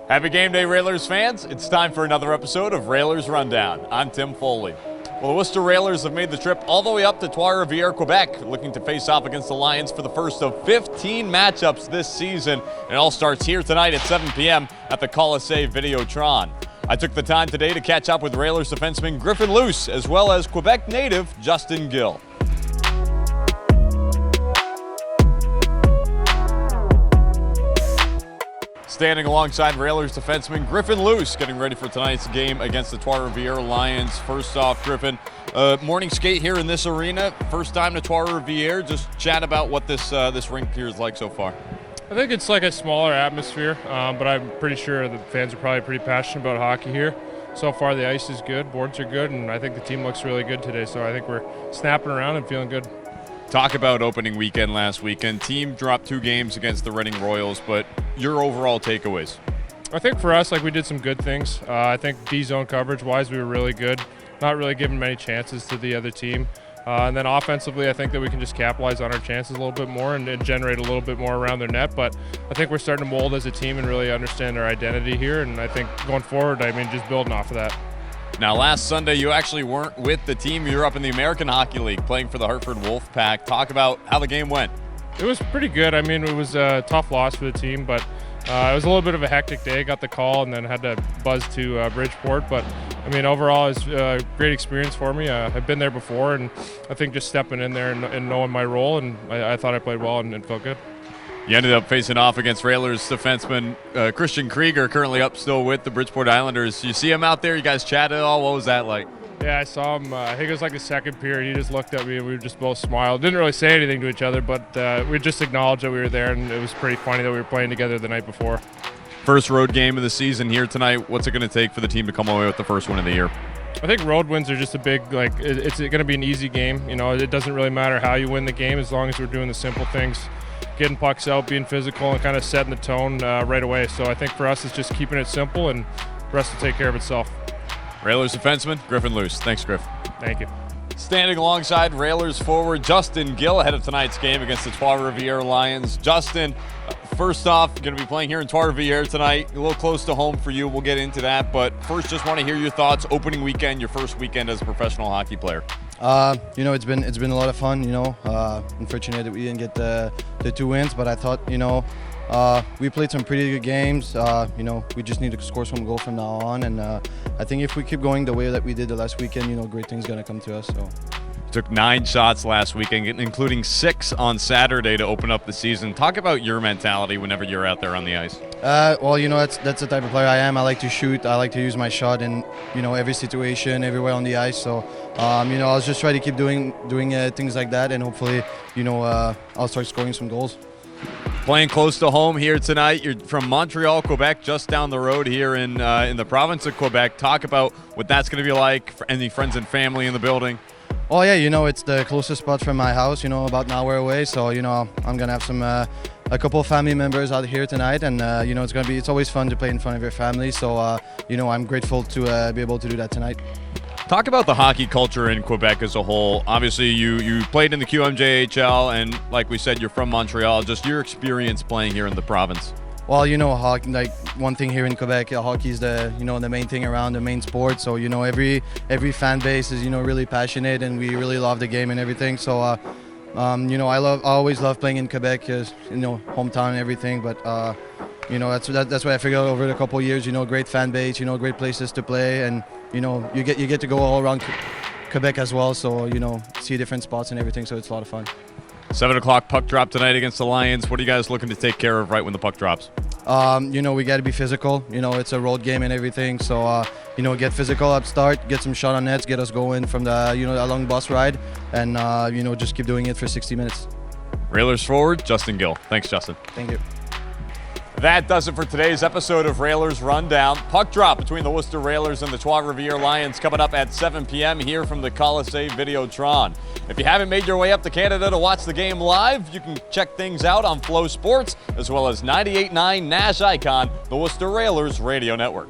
Happy game day, Railers fans. It's time for another episode of Railers Rundown. I'm Tim Foley. Well, the Worcester Railers have made the trip all the way up to Trois-Rivieres, Quebec, looking to face off against the Lions for the first of 15 matchups this season. And it all starts here tonight at 7 p.m. at the Colisée Videotron. I took the time today to catch up with Railers defenseman Griffin Luce, as well as Quebec native Justin Gill. Standing alongside Railers defenseman Griffin Luce, getting ready for tonight's game against the Trois-Rivieres Lions. First off, Griffin, morning skate here in this arena. First time to Trois-Rivieres. Just chat about what this rink here is like so far. I think it's like a smaller atmosphere, but I'm pretty sure the fans are probably pretty passionate about hockey here. So far, the ice is good, boards are good, and I think the team looks really good today. So I think we're snapping around and feeling good. Talk about opening weekend last weekend. Team dropped 2 games against the Reading Royals, but your overall takeaways? I think for us, we did some good things. I think D-zone coverage-wise, we were really good. Not really giving many chances to the other team. And then offensively, I think that we can just capitalize on our chances a little bit more and generate a little bit more around their net. But I think we're starting to mold as a team and really understand our identity here. And I think going forward, just building off of that. Now, last Sunday, you actually weren't with the team. You were up in the American Hockey League playing for the Hartford Wolfpack. Talk about how the game went. It was pretty good. It was a tough loss for the team, but it was a little bit of a hectic day. Got the call and then had to buzz to Bridgeport. But, overall, it's a great experience for me. I've been there before, and I think just stepping in there and knowing my role, and I thought I played well and felt good. You ended up facing off against Railers defenseman Christian Krieger, currently up still with the Bridgeport Islanders. You see him out there? You guys chatted at all? What was that like? Yeah, I saw him. I think it was like the second period. He just looked at me and we just both smiled. Didn't really say anything to each other, but we just acknowledged that we were there, and it was pretty funny that we were playing together the night before. First road game of the season here tonight. What's it going to take for the team to come away with the first win of the year? I think road wins are just a big, it's going to be an easy game. It doesn't really matter how you win the game as long as we're doing the simple things. Getting pucks out, being physical, and kind of setting the tone right away. So I think for us, it's just keeping it simple, and the rest will take care of itself. Railers defenseman Griffin Luce. Thanks, Griff. Thank you. Standing alongside Railers forward Justin Gill ahead of tonight's game against the Trois-Rivieres Lions. Justin, first off, going to be playing here in Trois-Rivieres tonight. A little close to home for you. We'll get into that. But first, just want to hear your thoughts. Opening weekend, your first weekend as a professional hockey player. It's been a lot of fun. Unfortunate that we didn't get the 2 wins, but I thought we played some pretty good games. We just need to score some goal from now on, and I think if we keep going the way that we did the last weekend, great things gonna come to us. So. Took 9 shots last weekend, including 6 on Saturday to open up the season. Talk about your mentality whenever you're out there on the ice. That's the type of player I am. I like to shoot. I like to use my shot in every situation, everywhere on the ice. So I'll just try to keep doing things like that, and hopefully I'll start scoring some goals. Playing close to home here tonight. You're from Montreal, Quebec, just down the road here in the province of Quebec. Talk about what that's going to be like for any friends and family in the building. Oh yeah, it's the closest spot from my house, about an hour away. So I'm gonna have a couple of family members out here tonight, and it's always fun to play in front of your family. So I'm grateful to be able to do that tonight. Talk about the hockey culture in Quebec as a whole. Obviously, you played in the ECHL, and like we said, you're from Montreal. Just your experience playing here in the province. Well, hockey, one thing here in Quebec, hockey is the main thing around, the main sport. So every fan base is really passionate, and we really love the game and everything. So I always love playing in Quebec, hometown and everything. But that's why I figured out over the couple of years, great fan base, great places to play, and you get to go all around Quebec as well. So see different spots and everything. So it's a lot of fun. 7 o'clock puck drop tonight against the Lions. What are you guys looking to take care of right when the puck drops? We got to be physical. It's a road game and everything. So, get physical up start, get some shot on nets, get us going from the, a long bus ride, and, just keep doing it for 60 minutes. Railers forward, Justin Gill. Thanks, Justin. Thank you. That does it for today's episode of Railers Rundown. Puck drop between the Worcester Railers and the Trois-Rivieres Lions coming up at 7 p.m. here from the Colisée Videotron. If you haven't made your way up to Canada to watch the game live, you can check things out on Flow Sports, as well as 98.9 Nash Icon, the Worcester Railers Radio Network.